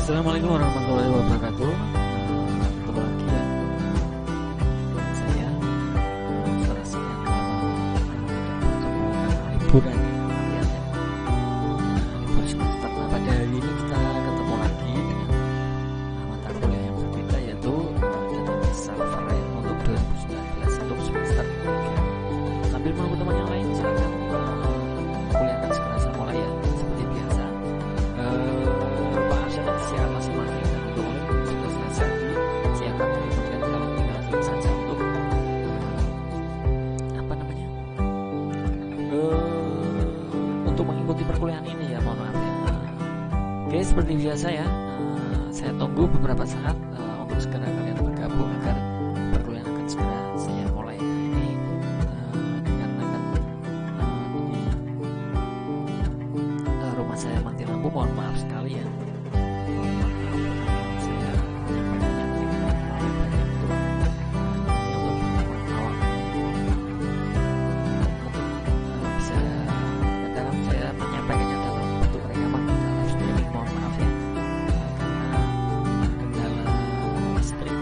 Assalamualaikum warahmatullahi wabarakatuh. Ketemu lagi ya dengan saya Suara Siang liburan ya. Libur semester. Nah, pada hari ini kita ketemu lagi dengan mata kuliah yang berbeda, yaitu database server untuk 2019 untuk semester 3. Sambil menunggu teman yang lain, silakan kuliah akan segera saya mulai ya. Seperti biasa, Pak Arsyad siap masing-masing untuk sudah selesai. Saya akan mengingatkan kalian tinggal klik saja untuk untuk mengikuti perkuliahan ini ya, mohon maaf ya. Oke, seperti biasa ya, saya tunggu beberapa saat untuk segera kalian bergabung agar perkuliahan akan segera saya mulai. Ini dikarenakan rumah saya mati lampu, mohon maaf sekali ya. Saya bisa dalam saya menyampaikannya dalam bentuk rekaman live streaming, mohon maaf ya, karena kendala listrik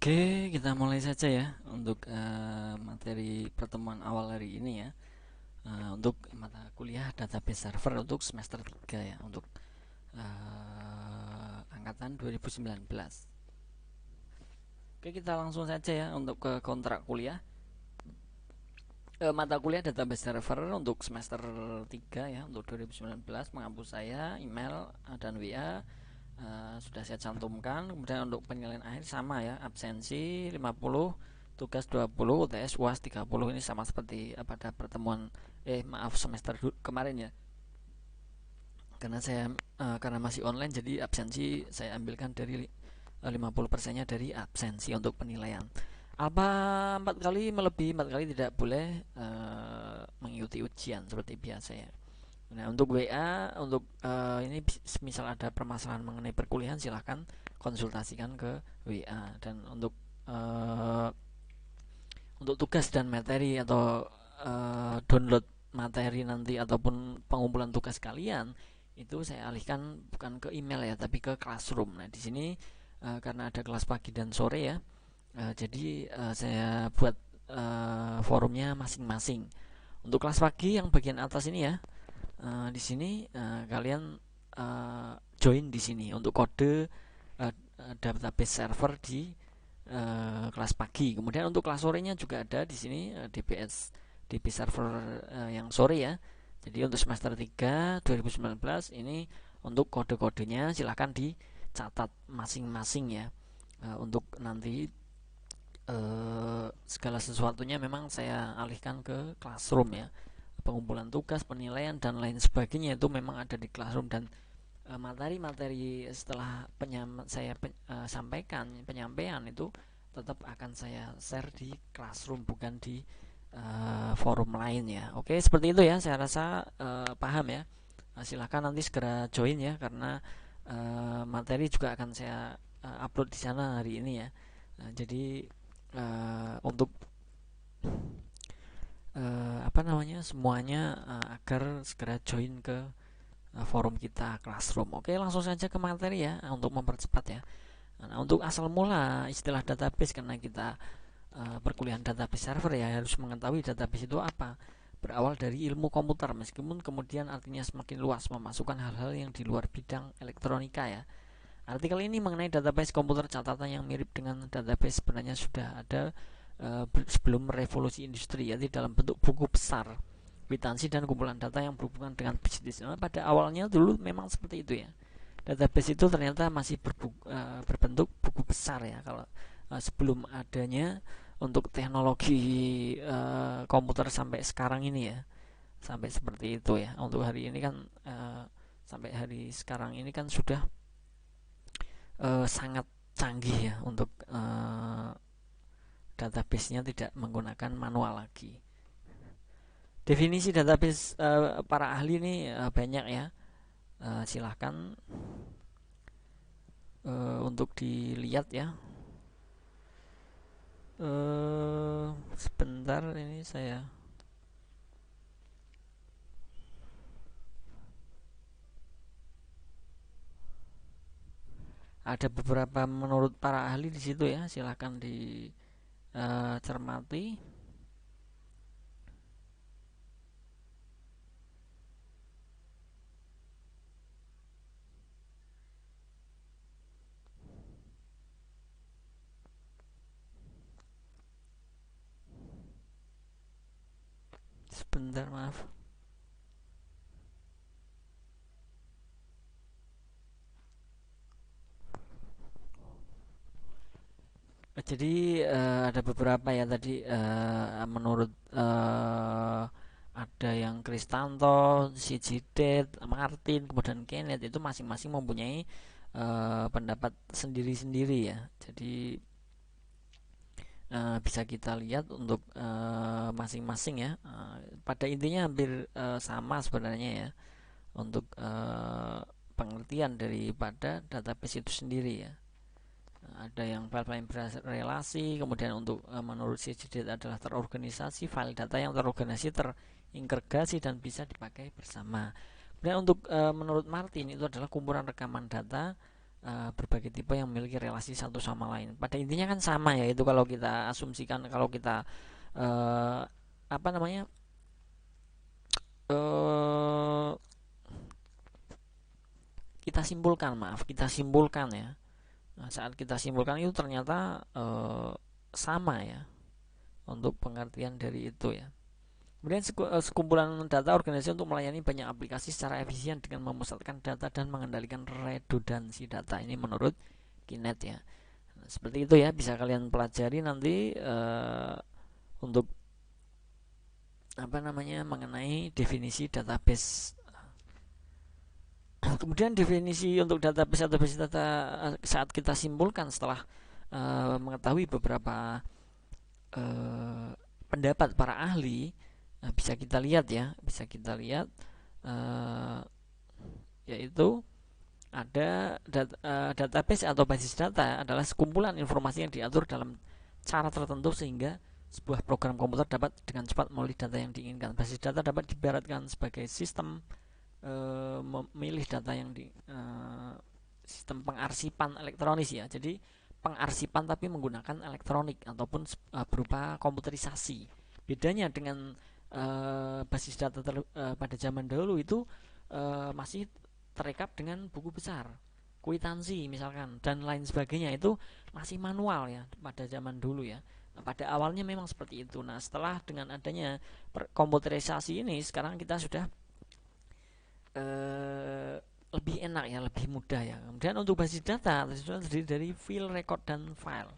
Oke, kita mulai saja ya untuk materi pertemuan awal hari ini ya. Untuk mata kuliah database server untuk semester 3 ya, untuk angkatan 2019. Oke, kita langsung saja ya untuk ke kontrak kuliah. Mata kuliah database server untuk semester 3 ya, untuk 2019 menghapus saya email dan WA sudah saya cantumkan. Kemudian untuk penilaian akhir sama ya, absensi 50, tugas 20, UTS UAS 30. Ini sama seperti pada pertemuan semester kemarin ya. Karena saya karena masih online, jadi absensi saya ambilkan dari 50%-nya dari absensi untuk penilaian. Apa 4 kali melebihi 4 kali tidak boleh mengikuti ujian seperti biasa ya. Nah, untuk WA untuk ini misal ada permasalahan mengenai perkuliahan, silahkan konsultasikan ke WA. Dan untuk tugas dan materi atau download materi nanti ataupun pengumpulan tugas kalian itu saya alihkan bukan ke email ya, tapi ke Classroom. Nah, di sini karena ada kelas pagi dan sore ya, jadi saya buat forumnya masing-masing. Untuk kelas pagi yang bagian atas ini ya, di sini kalian join di sini untuk kode database server di kelas pagi. Kemudian untuk kelas sorenya juga ada di sini DB server yang sore ya. Jadi untuk semester 3 2019 ini untuk kode-kodenya silahkan dicatat masing-masing ya. Untuk nanti segala sesuatunya memang saya alihkan ke Classroom ya. Pengumpulan tugas, penilaian dan lain sebagainya itu memang ada di Classroom. Dan materi-materi setelah saya sampaikan penyampaian itu tetap akan saya share di Classroom, bukan di forum lain ya. Oke, seperti itu ya, saya rasa paham ya. Silahkan nanti segera join ya, karena materi juga akan saya upload di sana hari ini ya. Jadi untuk semuanya agar segera join ke forum kita Classroom. Oke, langsung saja ke materi ya untuk mempercepat ya. Nah, untuk asal mula istilah database, karena kita perkuliahan database server ya, harus mengetahui database itu apa. Berawal dari ilmu komputer, meskipun kemudian artinya semakin luas, memasukkan hal-hal yang di luar bidang elektronika ya. Artikel ini mengenai database komputer catatan yang mirip dengan database sebenarnya sudah ada sebelum revolusi industri, yaitu dalam bentuk buku besar, kwitansi dan kumpulan data yang berhubungan dengan bisnis. Nah, pada awalnya dulu memang seperti itu ya. Database itu ternyata masih berbentuk buku besar ya, kalau sebelum adanya untuk teknologi komputer sampai sekarang ini ya, sampai seperti itu ya. Untuk hari ini kan sampai hari sekarang ini kan sudah sangat canggih ya, untuk database-nya tidak menggunakan manual lagi. Definisi database para ahli ini banyak ya. Silahkan untuk dilihat ya. Sebentar, ini saya ada beberapa menurut para ahli di situ ya, silahkan dicermati. Sebentar, maaf. Jadi ada beberapa ya tadi, menurut ada yang Kristanto, Sijidet, Martin, kemudian Kenneth, itu masing-masing mempunyai pendapat sendiri-sendiri ya. Jadi bisa kita lihat untuk masing-masing ya. Pada intinya hampir sama sebenarnya ya, untuk pengertian daripada database itu sendiri ya. Ada yang file-file berrelasi, kemudian untuk menurut CJD adalah terorganisasi, file data yang terorganisasi, terintegrasi dan bisa dipakai bersama. Kemudian untuk menurut Martin itu adalah kumpulan rekaman data berbagai tipe yang memiliki relasi satu sama lain. Pada intinya kan sama ya, itu kalau kita asumsikan, kalau kita uh, apa namanya uh, kita simpulkan ya. Nah, saat kita simpulkan itu ternyata sama ya untuk pengertian dari itu ya. Kemudian sekumpulan data organisasi untuk melayani banyak aplikasi secara efisien dengan memusatkan data dan mengendalikan redundansi data. Ini menurut Kinet ya. Nah, seperti itu ya, bisa kalian pelajari nanti untuk apa namanya mengenai definisi database. Kemudian definisi untuk database atau basis data saat kita simpulkan setelah mengetahui beberapa pendapat para ahli, bisa kita lihat ya, yaitu ada database atau basis data adalah sekumpulan informasi yang diatur dalam cara tertentu sehingga sebuah program komputer dapat dengan cepat memilih data yang diinginkan. Basis data dapat diibaratkan sebagai sistem memilih data yang di sistem pengarsipan elektronis ya. Jadi pengarsipan tapi menggunakan elektronik ataupun berupa komputerisasi. Bedanya dengan basis data pada zaman dahulu itu masih terekap dengan buku besar, kwitansi misalkan dan lain sebagainya, itu masih manual ya pada zaman dulu ya. Nah, pada awalnya memang seperti itu. Nah, setelah dengan adanya komputerisasi ini, sekarang kita sudah lebih enak ya, lebih mudah ya. Kemudian untuk basis data terdiri dari field, record, dan file.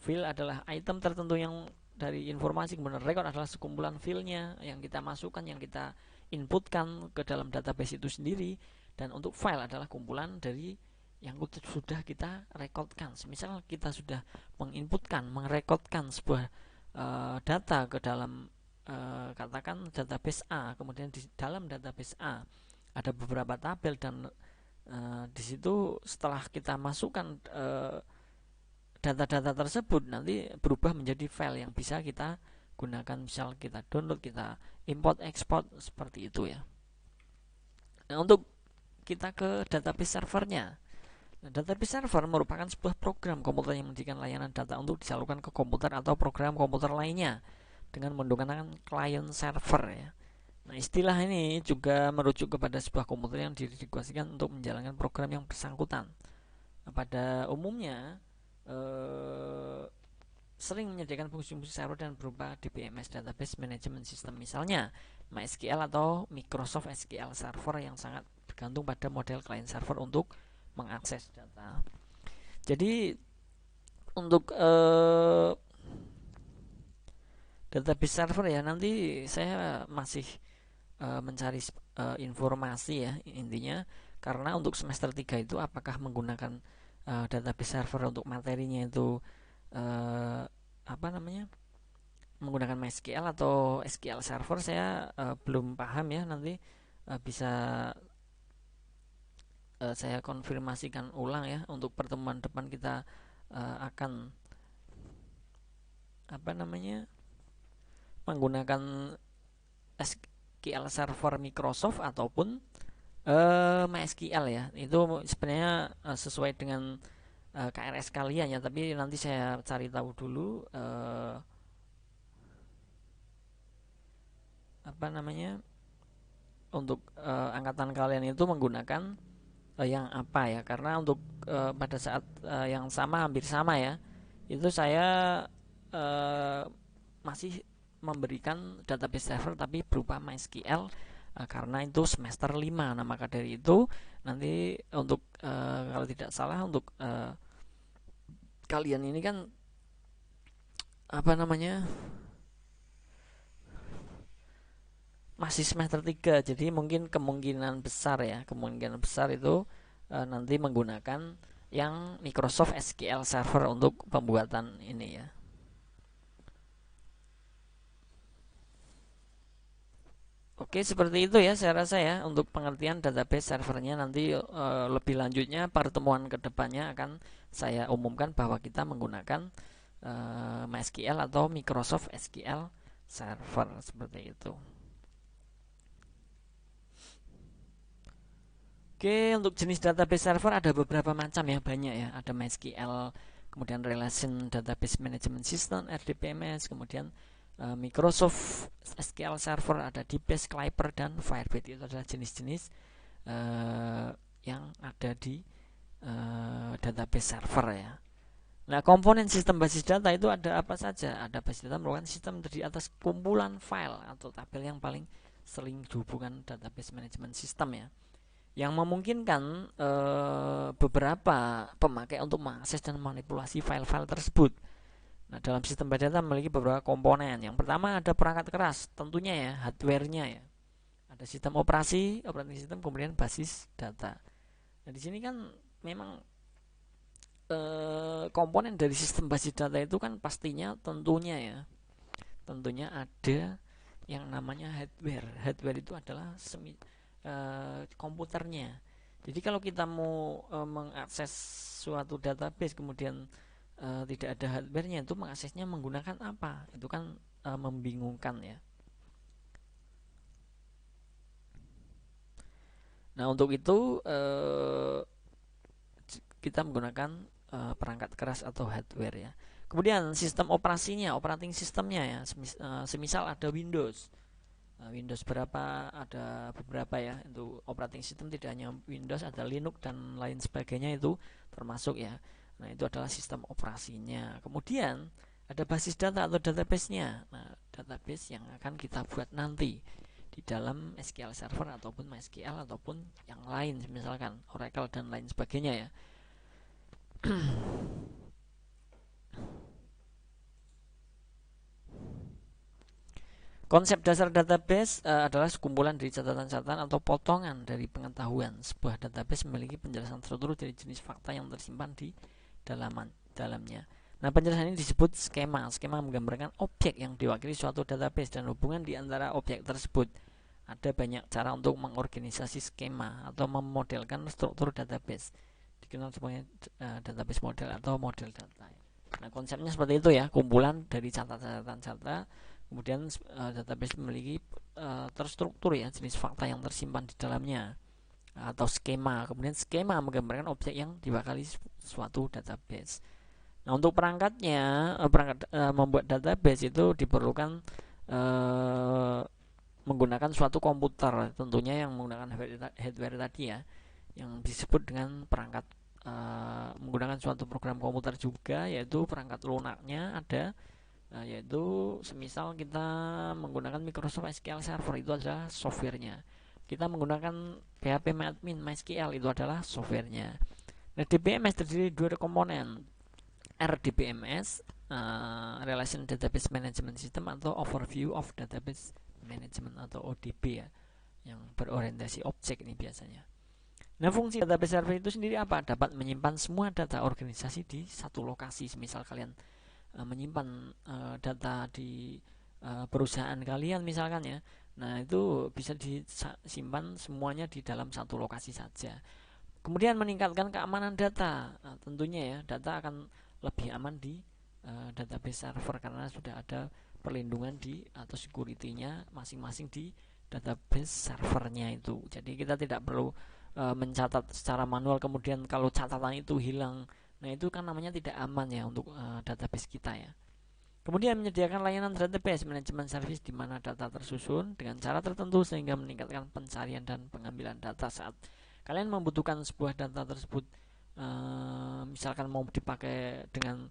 Field adalah item tertentu yang dari informasi, kemudian record adalah sekumpulan filenya yang kita masukkan, yang kita inputkan ke dalam database itu sendiri, dan untuk file adalah kumpulan dari yang sudah kita rekodkan. Misal kita sudah menginputkan, merekodkan sebuah data ke dalam katakan database A, kemudian di dalam database A ada beberapa tabel dan di situ setelah kita masukkan data-data tersebut nanti berubah menjadi file yang bisa kita gunakan, misal kita download, kita import export seperti itu ya. Nah, untuk kita ke database servernya. Nah, database server merupakan sebuah program komputer yang menjadikan layanan data untuk disalurkan ke komputer atau program komputer lainnya dengan menggunakan client server ya. Nah, istilah ini juga merujuk kepada sebuah komputer yang didedikasikan untuk menjalankan program yang bersangkutan. Nah, pada umumnya sering menyediakan fungsi-fungsi server dan berupa DBMS, Database Management System, misalnya MySQL atau Microsoft SQL Server, yang sangat bergantung pada model client server untuk mengakses data. Jadi untuk database server ya, nanti saya masih mencari informasi ya intinya, karena untuk semester 3 itu apakah menggunakan database server untuk materinya itu apa namanya menggunakan MySQL atau SQL Server, saya belum paham ya. Nanti bisa saya konfirmasikan ulang ya. Untuk pertemuan depan kita akan apa namanya menggunakan SQL Server Microsoft ataupun MySQL ya. Itu sebenarnya sesuai dengan KRS kalian ya, tapi nanti saya cari tahu dulu apa namanya untuk angkatan kalian itu menggunakan yang apa ya, karena untuk pada saat yang sama, hampir sama ya, itu saya masih memberikan database server tapi berupa MySQL karena itu semester 5. Nah, maka dari itu nanti untuk kalau tidak salah untuk kalian ini kan apa namanya masih semester 3, jadi mungkin kemungkinan besar itu nanti menggunakan yang Microsoft SQL Server untuk pembuatan ini ya. Oke, seperti itu ya saya rasa ya untuk pengertian database servernya. Nanti lebih lanjutnya pertemuan kedepannya akan saya umumkan bahwa kita menggunakan MySQL atau Microsoft SQL Server seperti itu. Oke, untuk jenis database server ada beberapa macam ya, banyak ya. Ada MySQL, kemudian Relation Database Management System (RDBMS), kemudian Microsoft SQL Server, ada DBase, Clipper, dan Firebase. Itu adalah jenis-jenis yang ada di database server ya. Nah, komponen sistem basis data itu ada apa saja? Ada basis data merupakan sistem terdiri atas kumpulan file atau tabel yang paling sering dihubungkan database management system ya, yang memungkinkan beberapa pemakai untuk mengakses dan manipulasi file-file tersebut. Nah, dalam sistem basis data memiliki beberapa komponen. Yang pertama ada perangkat keras, tentunya ya, hardware-nya ya. Ada sistem operasi, operating system, kemudian basis data. Nah, di sini kan memang komponen dari sistem basis data itu kan pastinya tentunya ada yang namanya hardware. Hardware itu adalah komputernya. Jadi kalau kita mau mengakses suatu database kemudian tidak ada hardware-nya, itu mengaksesnya menggunakan apa? Itu kan membingungkan ya. Nah, untuk itu kita menggunakan perangkat keras atau hardware ya. Kemudian sistem operasinya, operating sistemnya ya. Semisal ada Windows. Windows berapa, ada beberapa ya. Itu operating system tidak hanya Windows, ada Linux dan lain sebagainya, itu termasuk ya. Nah, itu adalah sistem operasinya. Kemudian ada basis data atau database-nya. Nah, database yang akan kita buat nanti di dalam SQL Server ataupun MySQL ataupun yang lain, misalkan Oracle dan lain sebagainya ya. Konsep dasar database adalah sekumpulan dari catatan-catatan atau potongan dari pengetahuan. Sebuah database memiliki penjelasan tertutur dari jenis fakta yang tersimpan di dalamnya. Nah, penjelasan ini disebut skema. Skema menggambarkan objek yang diwakili suatu database dan hubungan di antara objek tersebut. Ada banyak cara untuk mengorganisasi skema atau memodelkan struktur database. Dikenal sebagai database model atau model data. Nah, konsepnya seperti itu ya, kumpulan dari catatan-catatan. Kemudian database memiliki terstruktur ya, jenis fakta yang tersimpan di dalamnya atau skema. Kemudian skema menggambarkan objek yang diwakili suatu database. Nah, untuk perangkatnya, membuat database itu diperlukan menggunakan suatu komputer, tentunya yang menggunakan hardware tadi ya, yang disebut dengan perangkat menggunakan suatu program komputer juga, yaitu perangkat lunaknya ada, yaitu semisal kita menggunakan Microsoft SQL Server, itu adalah softwarenya. Kita menggunakan PHP Admin MySQL, itu adalah softwarenya. Nah, DBMS terdiri dari dua komponen, RDBMS Relation Database Management System atau Overview of Database Management atau ODB ya, yang berorientasi objek ini biasanya. Nah, fungsi database server itu sendiri apa? Dapat menyimpan semua data organisasi di satu lokasi. Misal kalian menyimpan data di perusahaan kalian misalkan ya, nah itu bisa disimpan semuanya di dalam satu lokasi saja. Kemudian meningkatkan keamanan data. Nah, tentunya ya, data akan lebih aman di database server karena sudah ada perlindungan di atau security-nya masing-masing di database servernya itu. Jadi kita tidak perlu mencatat secara manual, kemudian kalau catatan itu hilang, nah itu kan namanya tidak aman ya untuk database kita ya. Kemudian menyediakan layanan database management service di mana data tersusun dengan cara tertentu sehingga meningkatkan pencarian dan pengambilan data saat kalian membutuhkan sebuah data tersebut. Misalkan mau dipakai dengan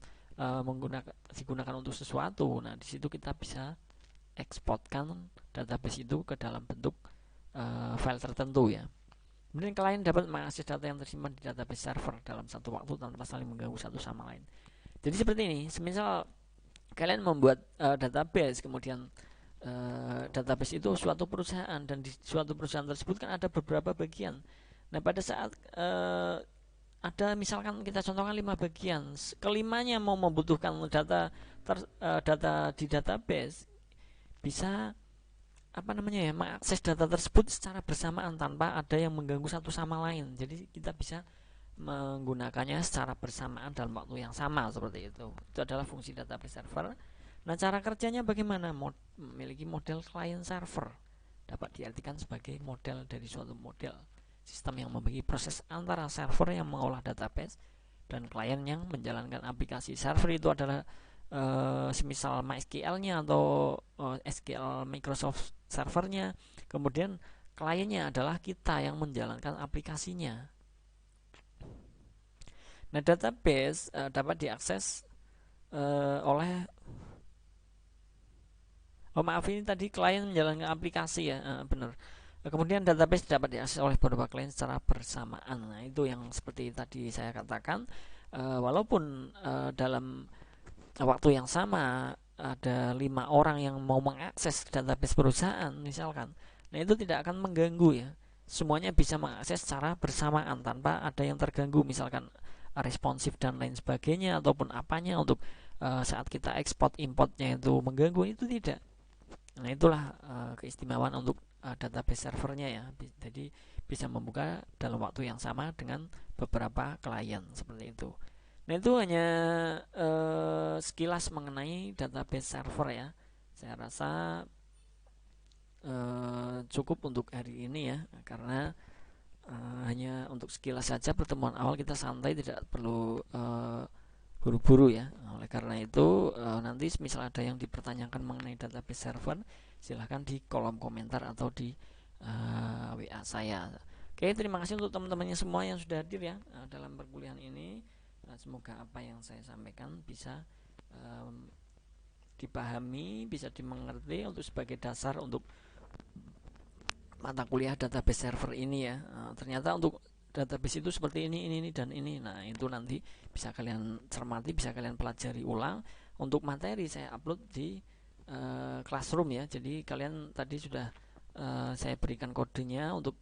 digunakan untuk sesuatu, nah di situ kita bisa eksporkan database itu ke dalam bentuk file tertentu ya. Kemudian klien dapat mengakses data yang tersimpan di database server dalam satu waktu tanpa saling mengganggu satu sama lain. Jadi seperti ini, semisal kalian membuat database, kemudian database itu suatu perusahaan, dan di suatu perusahaan tersebut kan ada beberapa bagian. Nah, pada saat ada misalkan kita contohkan 5 bagian, kelimanya mau membutuhkan data di database, bisa mengakses data tersebut secara bersamaan tanpa ada yang mengganggu satu sama lain. Jadi kita bisa menggunakannya secara bersamaan dalam waktu yang sama, seperti itu. Itu adalah fungsi database server. Nah, cara kerjanya bagaimana? Memiliki model client server, dapat diartikan sebagai model dari suatu model sistem yang membagi proses antara server yang mengolah database dan klien yang menjalankan aplikasi. Server itu adalah semisal MySQL-nya atau SQL Microsoft servernya. Kemudian kliennya adalah kita yang menjalankan aplikasinya. Nah, database dapat diakses oleh maaf, ini tadi klien menjalankan aplikasi ya, benar. Kemudian database dapat diakses oleh beberapa klien secara bersamaan. Nah, itu yang seperti tadi saya katakan, walaupun dalam waktu yang sama ada 5 orang yang mau mengakses database perusahaan misalkan, nah itu tidak akan mengganggu ya. Semuanya bisa mengakses secara bersamaan tanpa ada yang terganggu, misalkan responsif dan lain sebagainya ataupun apanya untuk saat kita ekspor importnya itu mengganggu, itu tidak. Nah, itulah keistimewaan untuk database servernya ya. Jadi bisa membuka dalam waktu yang sama dengan beberapa klien seperti itu. Nah, itu hanya sekilas mengenai database server ya. Saya rasa cukup untuk hari ini ya, karena hanya untuk sekilas saja. Pertemuan awal kita santai, tidak perlu buru-buru ya. Oleh karena itu nanti misal ada yang dipertanyakan mengenai database server, silahkan di kolom komentar atau di WA saya. Oke, terima kasih untuk teman-temannya semua yang sudah hadir ya dalam perkuliahan ini. Semoga apa yang saya sampaikan bisa dipahami, bisa dimengerti untuk sebagai dasar untuk mata kuliah database server ini ya. Ternyata untuk database itu seperti ini dan ini. Nah, itu nanti bisa kalian cermati, bisa kalian pelajari ulang. Untuk materi saya upload di Classroom ya. Jadi kalian tadi sudah saya berikan kodenya untuk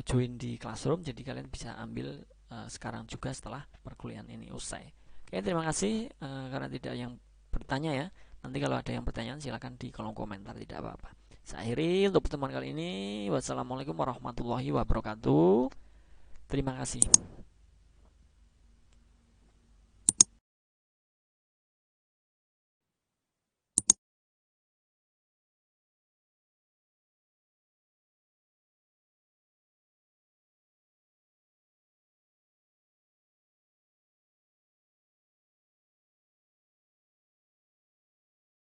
join di Classroom. Jadi kalian bisa ambil sekarang juga setelah perkuliahan ini usai. Oke, terima kasih karena tidak yang bertanya ya. Nanti kalau ada yang pertanyaan silakan di kolom komentar, tidak apa-apa. Saya akhiri untuk pertemuan kali ini. Wassalamualaikum warahmatullahi wabarakatuh. Terima kasih.